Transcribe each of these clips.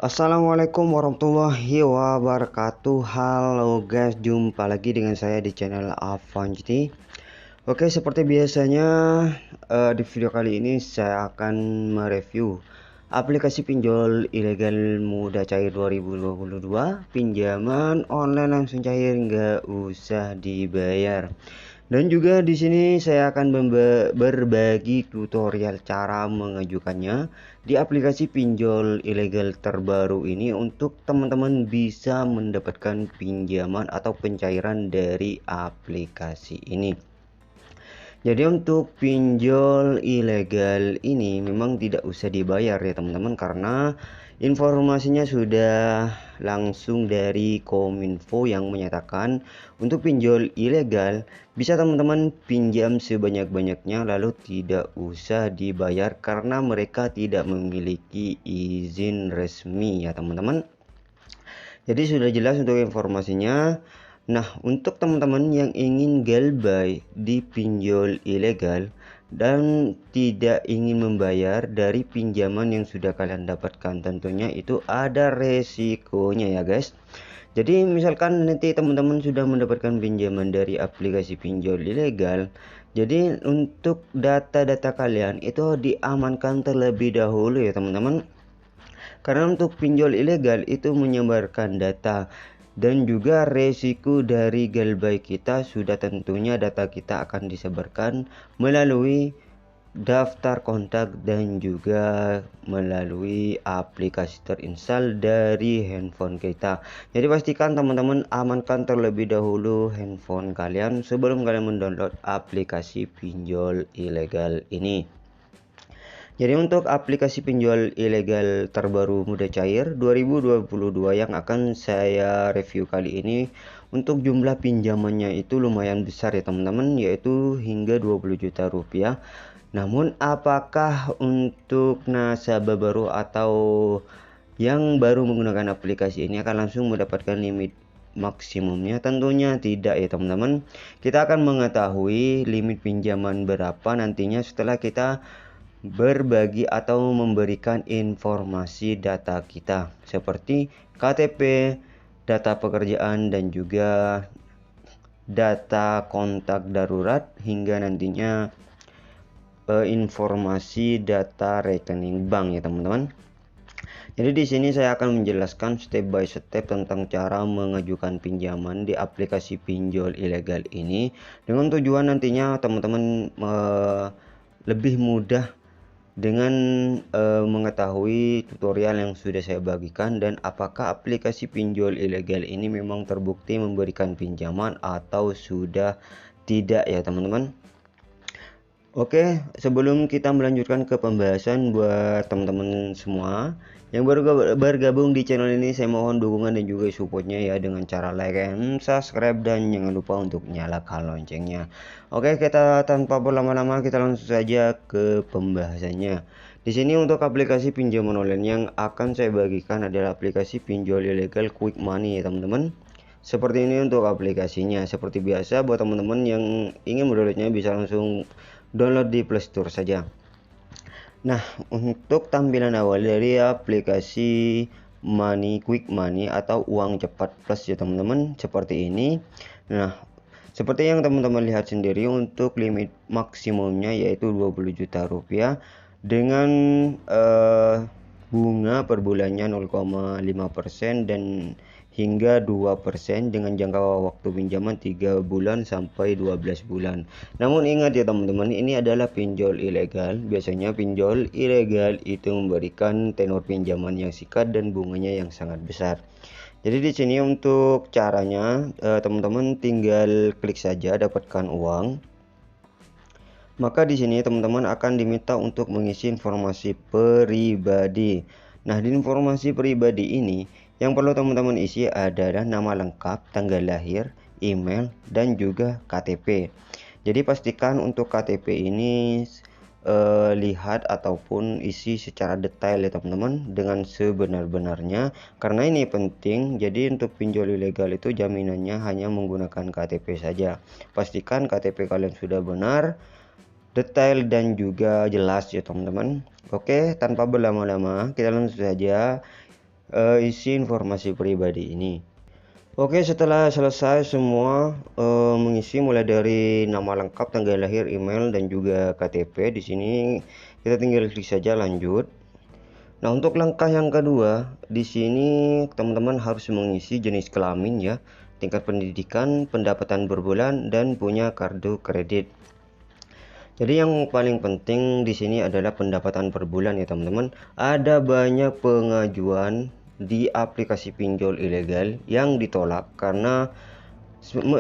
Assalamualaikum warahmatullahi wabarakatuh. Halo guys, jumpa lagi dengan saya di channel Avanjt. Oke, seperti biasanya di video kali ini saya akan mereview aplikasi pinjol ilegal mudah cair 2022, pinjaman online langsung cair nggak usah dibayar. Dan juga di sini saya akan berbagi tutorial cara mengajukannya di aplikasi pinjol ilegal terbaru ini untuk teman-teman bisa mendapatkan pinjaman atau pencairan dari aplikasi ini. Jadi untuk pinjol ilegal ini memang tidak usah dibayar ya teman-teman, karena informasinya sudah langsung dari Kominfo yang menyatakan untuk pinjol ilegal bisa teman-teman pinjam sebanyak-banyaknya lalu tidak usah dibayar karena mereka tidak memiliki izin resmi ya teman-teman. Jadi sudah jelas untuk informasinya. Nah, untuk teman-teman yang ingin galbay di pinjol ilegal dan tidak ingin membayar dari pinjaman yang sudah kalian dapatkan, tentunya itu ada resikonya ya guys. Jadi misalkan nanti teman-teman sudah mendapatkan pinjaman dari aplikasi pinjol ilegal, jadi untuk data-data kalian itu diamankan terlebih dahulu ya teman-teman. Karena untuk pinjol ilegal itu menyebarkan data, dan juga resiko dari galbay kita sudah tentunya data kita akan disebarkan melalui daftar kontak dan juga melalui aplikasi terinstall dari handphone kita. Jadi pastikan teman-teman amankan terlebih dahulu handphone kalian sebelum kalian mendownload aplikasi pinjol ilegal ini. Jadi untuk aplikasi pinjol ilegal terbaru mudah cair 2022 yang akan saya review kali ini, untuk jumlah pinjamannya itu lumayan besar ya teman-teman, yaitu hingga 20 juta rupiah. Namun apakah untuk nasabah baru atau yang baru menggunakan aplikasi ini akan langsung mendapatkan limit maksimumnya? Tentunya tidak ya teman-teman. Kita akan mengetahui limit pinjaman berapa nantinya setelah kita berbagi atau memberikan informasi data kita seperti KTP, data pekerjaan, dan juga data kontak darurat hingga nantinya informasi data rekening bank ya teman-teman. Jadi di sini saya akan menjelaskan step by step tentang cara mengajukan pinjaman di aplikasi pinjol ilegal ini dengan tujuan nantinya teman-teman lebih mudah dengan mengetahui tutorial yang sudah saya bagikan dan apakah aplikasi pinjol ilegal ini memang terbukti memberikan pinjaman atau sudah tidak ya teman-teman. Oke, sebelum kita melanjutkan ke pembahasan, buat teman-teman semua yang baru bergabung di channel ini, saya mohon dukungan dan juga supportnya ya dengan cara like and subscribe, dan jangan lupa untuk nyalakan loncengnya. Oke, kita tanpa berlama-lama kita langsung saja ke pembahasannya. Di sini untuk aplikasi pinjaman online yang akan saya bagikan adalah aplikasi pinjol ilegal Quick Money ya teman-teman. Seperti ini untuk aplikasinya. Seperti biasa, buat teman-teman yang ingin mendownloadnya bisa langsung download di Play Store saja. Nah, untuk tampilan awal dari aplikasi Quick Money atau uang cepat plus ya teman-teman, seperti ini. Nah, seperti yang teman-teman lihat sendiri, untuk limit maksimumnya yaitu 20 juta rupiah dengan bunga per bulannya 0,5% dan hingga 2% dengan jangka waktu pinjaman 3 bulan sampai 12 bulan. Namun ingat ya teman-teman, ini adalah pinjol ilegal. Biasanya pinjol ilegal itu memberikan tenor pinjaman yang singkat dan bunganya yang sangat besar. Jadi di sini untuk caranya teman-teman tinggal klik saja dapatkan uang. Maka di sini teman-teman akan diminta untuk mengisi informasi pribadi. Nah, di informasi pribadi ini yang perlu teman-teman isi adalah nama lengkap, tanggal lahir, email, dan juga KTP. Jadi pastikan untuk KTP ini lihat ataupun isi secara detail ya teman-teman, dengan sebenar-benarnya, karena ini penting. Jadi untuk pinjol ilegal itu jaminannya hanya menggunakan KTP saja. Pastikan KTP kalian sudah benar, detail, dan juga jelas ya teman-teman. Oke, tanpa berlama-lama kita langsung saja isi informasi pribadi ini. Oke, setelah selesai semua mengisi mulai dari nama lengkap, tanggal lahir, email, dan juga KTP. Di sini kita tinggal klik saja lanjut. Nah, untuk langkah yang kedua, di sini teman-teman harus mengisi jenis kelamin ya, tingkat pendidikan, pendapatan berbulan, dan punya kartu kredit. Jadi yang paling penting di sini adalah pendapatan per bulan ya teman-teman. Ada banyak pengajuan di aplikasi pinjol ilegal yang ditolak karena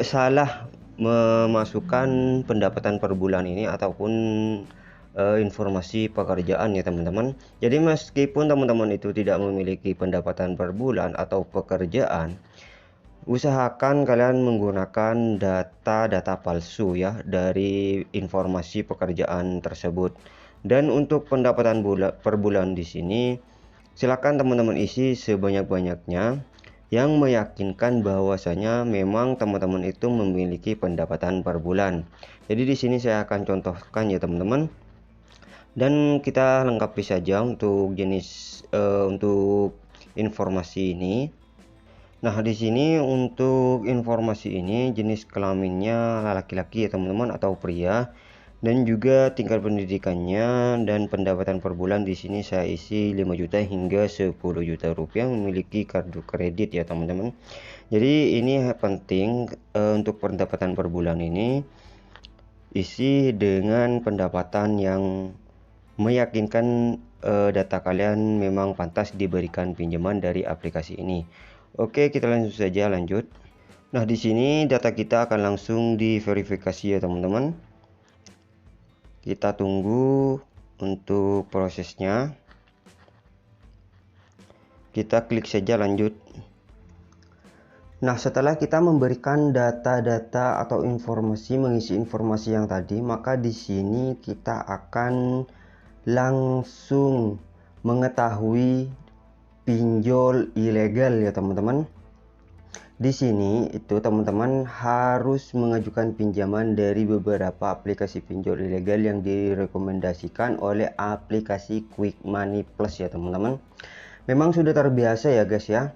salah memasukkan pendapatan per bulan ini ataupun informasi pekerjaan ya teman-teman. Jadi meskipun teman-teman itu tidak memiliki pendapatan per bulan atau pekerjaan, usahakan kalian menggunakan data-data palsu ya dari informasi pekerjaan tersebut. Dan untuk pendapatan per bulan di sini, silakan teman-teman isi sebanyak-banyaknya yang meyakinkan bahwasanya memang teman-teman itu memiliki pendapatan per bulan. Jadi di sini saya akan contohkan ya teman-teman. Dan kita lengkapi saja untuk jenis untuk informasi ini. Nah, di sini untuk informasi ini jenis kelaminnya laki-laki ya teman-teman atau pria, dan juga tingkat pendidikannya dan pendapatan per bulan di sini saya isi 5 juta hingga 10 juta rupiah, memiliki kartu kredit ya teman-teman. Jadi ini penting untuk pendapatan per bulan ini isi dengan pendapatan yang meyakinkan data kalian memang pantas diberikan pinjaman dari aplikasi ini. Oke, kita langsung saja lanjut. Nah, di sini data kita akan langsung diverifikasi ya teman-teman. Kita tunggu untuk prosesnya. Kita klik saja lanjut. Nah, setelah kita memberikan data-data atau informasi, mengisi informasi yang tadi, maka di sini kita akan langsung mengetahui pinjol ilegal ya teman-teman. Di sini itu teman-teman harus mengajukan pinjaman dari beberapa aplikasi pinjol ilegal yang direkomendasikan oleh aplikasi Quick Money Plus ya teman-teman. Memang sudah terbiasa ya guys ya.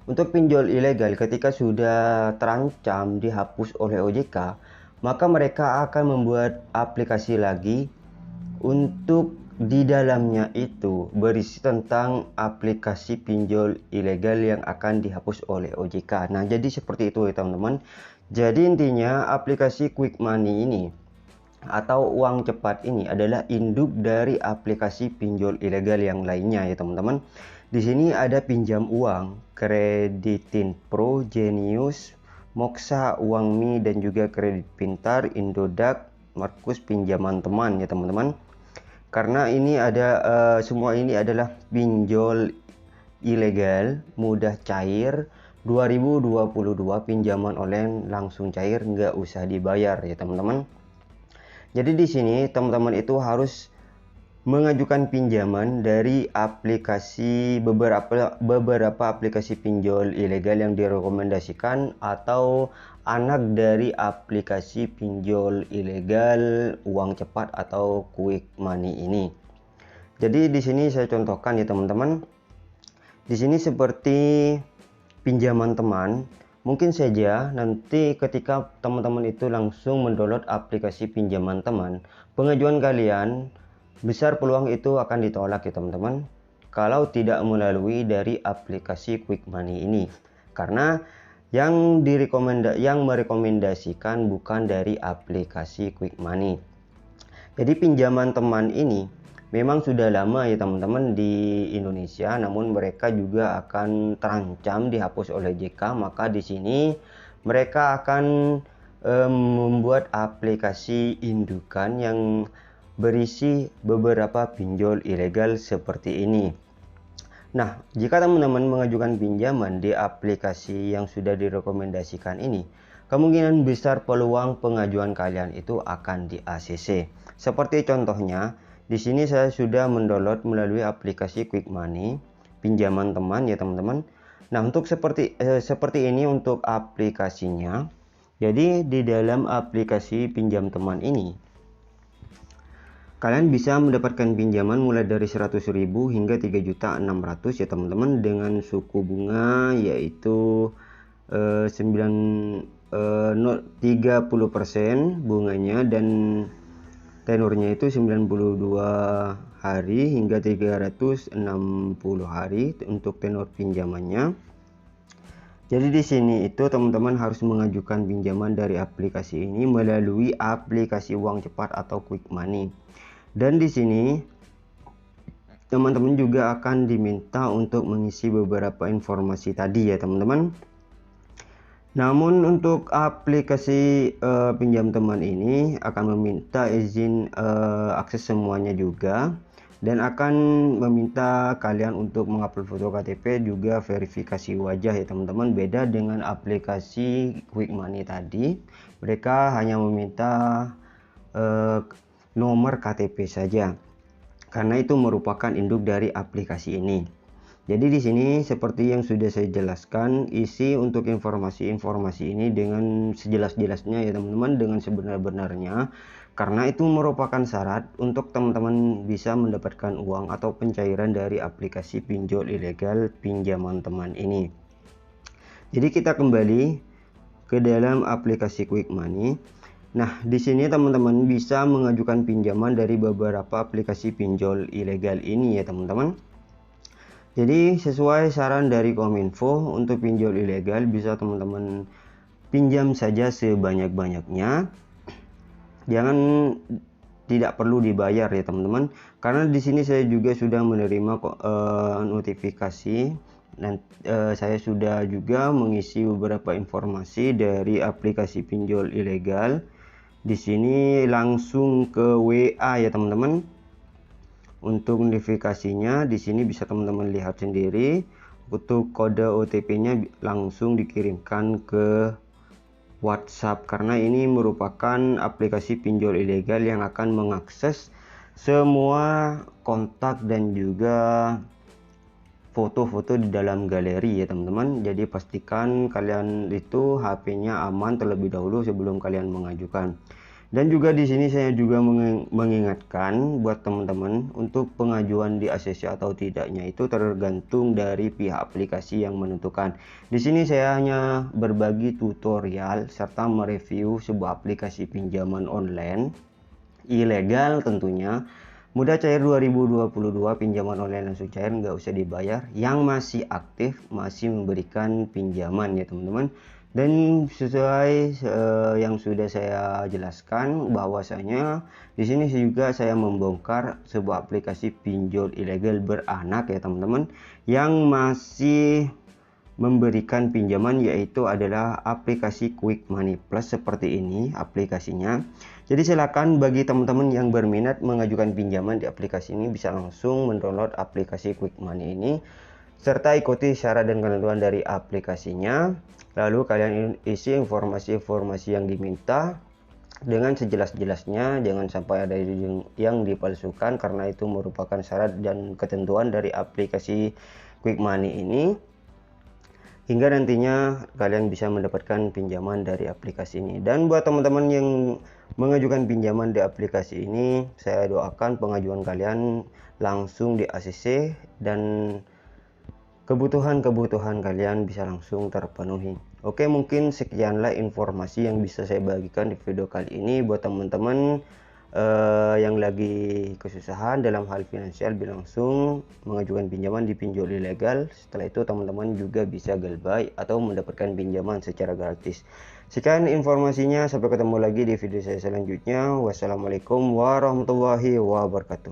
Untuk pinjol ilegal ketika sudah terancam dihapus oleh OJK, maka mereka akan membuat aplikasi lagi untuk di dalamnya itu berisi tentang aplikasi pinjol ilegal yang akan dihapus oleh OJK. Nah, jadi seperti itu ya teman-teman. Jadi intinya aplikasi Quick Money ini atau uang cepat ini adalah induk dari aplikasi pinjol ilegal yang lainnya ya teman-teman. Di sini ada pinjam uang, Kreditin Pro, Genius, Moxa, Uangmi, dan juga Kredit Pintar, Indodax, Markus, pinjaman teman ya teman-teman. Karena ini ada semua ini adalah pinjol ilegal, mudah cair, 2022 pinjaman online langsung cair, nggak usah dibayar ya teman-teman. Jadi di sini teman-teman itu harus mengajukan pinjaman dari aplikasi beberapa aplikasi pinjol ilegal yang direkomendasikan atau anak dari aplikasi pinjol ilegal uang cepat atau Quick Money ini. Jadi di sini saya contohkan ya teman-teman. Di sini seperti pinjaman teman. Mungkin saja nanti ketika teman-teman itu langsung mendownload aplikasi pinjaman teman, pengajuan kalian besar peluang itu akan ditolak ya teman-teman kalau tidak melalui dari aplikasi Quick Money ini, karena yang merekomendasikan bukan dari aplikasi Quick Money. Jadi pinjaman teman ini memang sudah lama ya teman-teman di Indonesia, namun mereka juga akan terancam dihapus oleh JK. Maka di sini mereka akan membuat aplikasi indukan yang berisi beberapa pinjol ilegal seperti ini. Nah, jika teman-teman mengajukan pinjaman di aplikasi yang sudah direkomendasikan ini, kemungkinan besar peluang pengajuan kalian itu akan di ACC. Seperti contohnya, di sini saya sudah mendownload melalui aplikasi Quick Money, pinjaman teman ya teman-teman. Nah, untuk seperti ini untuk aplikasinya. Jadi di dalam aplikasi pinjam teman ini, Kalian bisa mendapatkan pinjaman mulai dari 100.000 hingga 3.600.000 ya teman-teman, dengan suku bunga yaitu 30% bunganya, dan tenornya itu 92 hari hingga 360 hari untuk tenor pinjamannya. Jadi di sini itu teman-teman harus mengajukan pinjaman dari aplikasi ini melalui aplikasi uang cepat atau Quick Money. Dan di sini teman-teman juga akan diminta untuk mengisi beberapa informasi tadi ya teman-teman. Namun untuk aplikasi pinjam teman ini akan meminta izin akses semuanya juga, dan akan meminta kalian untuk mengupload foto KTP juga verifikasi wajah ya teman-teman. Beda dengan aplikasi Quick Money tadi, mereka hanya meminta nomor KTP saja, karena itu merupakan induk dari aplikasi ini. Jadi di sini seperti yang sudah saya jelaskan, isi untuk informasi-informasi ini dengan sejelas-jelasnya ya teman-teman, dengan sebenar-benarnya, karena itu merupakan syarat untuk teman-teman bisa mendapatkan uang atau pencairan dari aplikasi pinjol ilegal pinjaman teman ini. Jadi kita kembali ke dalam aplikasi Quick Money. Nah, di sini teman-teman bisa mengajukan pinjaman dari beberapa aplikasi pinjol ilegal ini ya teman-teman. Jadi sesuai saran dari Kominfo, untuk pinjol ilegal bisa teman-teman pinjam saja sebanyak-banyaknya. Jangan, tidak perlu dibayar ya teman-teman, karena di sini saya juga sudah menerima notifikasi, dan saya sudah juga mengisi beberapa informasi dari aplikasi pinjol ilegal. Di sini langsung ke WA ya teman-teman. Untuk notifikasinya di sini bisa teman-teman lihat sendiri. Untuk kode OTP-nya langsung dikirimkan ke WhatsApp, karena ini merupakan aplikasi pinjol ilegal yang akan mengakses semua kontak dan juga foto-foto di dalam galeri ya teman-teman. Jadi pastikan kalian itu HP-nya aman terlebih dahulu sebelum kalian mengajukan. Dan juga di sini saya juga mengingatkan buat teman-teman, untuk pengajuan di ACC atau tidaknya itu tergantung dari pihak aplikasi yang menentukan. Di sini saya hanya berbagi tutorial serta mereview sebuah aplikasi pinjaman online ilegal tentunya. Mudah Cair 2022, pinjaman online langsung cair, nggak usah dibayar, yang masih aktif, masih memberikan pinjaman ya teman-teman. Dan sesuai yang sudah saya jelaskan, bahwasanya di sini juga saya membongkar sebuah aplikasi pinjol ilegal beranak ya teman-teman, yang masih memberikan pinjaman, yaitu adalah aplikasi Quick Money Plus seperti ini aplikasinya. Jadi silakan bagi teman-teman yang berminat mengajukan pinjaman di aplikasi ini, bisa langsung mendownload aplikasi Quick Money ini serta ikuti syarat dan ketentuan dari aplikasinya. Lalu kalian isi informasi-informasi yang diminta dengan sejelas-jelasnya, jangan sampai ada yang dipalsukan, karena itu merupakan syarat dan ketentuan dari aplikasi Quick Money ini, hingga nantinya kalian bisa mendapatkan pinjaman dari aplikasi ini. Dan buat teman-teman yang mengajukan pinjaman di aplikasi ini, saya doakan pengajuan kalian langsung di ACC dan kebutuhan kalian bisa langsung terpenuhi. Oke, mungkin sekianlah informasi yang bisa saya bagikan di video kali ini. Buat teman-teman yang lagi kesusahan dalam hal finansial, bisa langsung mengajukan pinjaman di pinjol ilegal. Setelah itu teman-teman juga bisa galbay atau mendapatkan pinjaman secara gratis. Sekian informasinya, sampai ketemu lagi di video saya selanjutnya. Wassalamualaikum warahmatullahi wabarakatuh.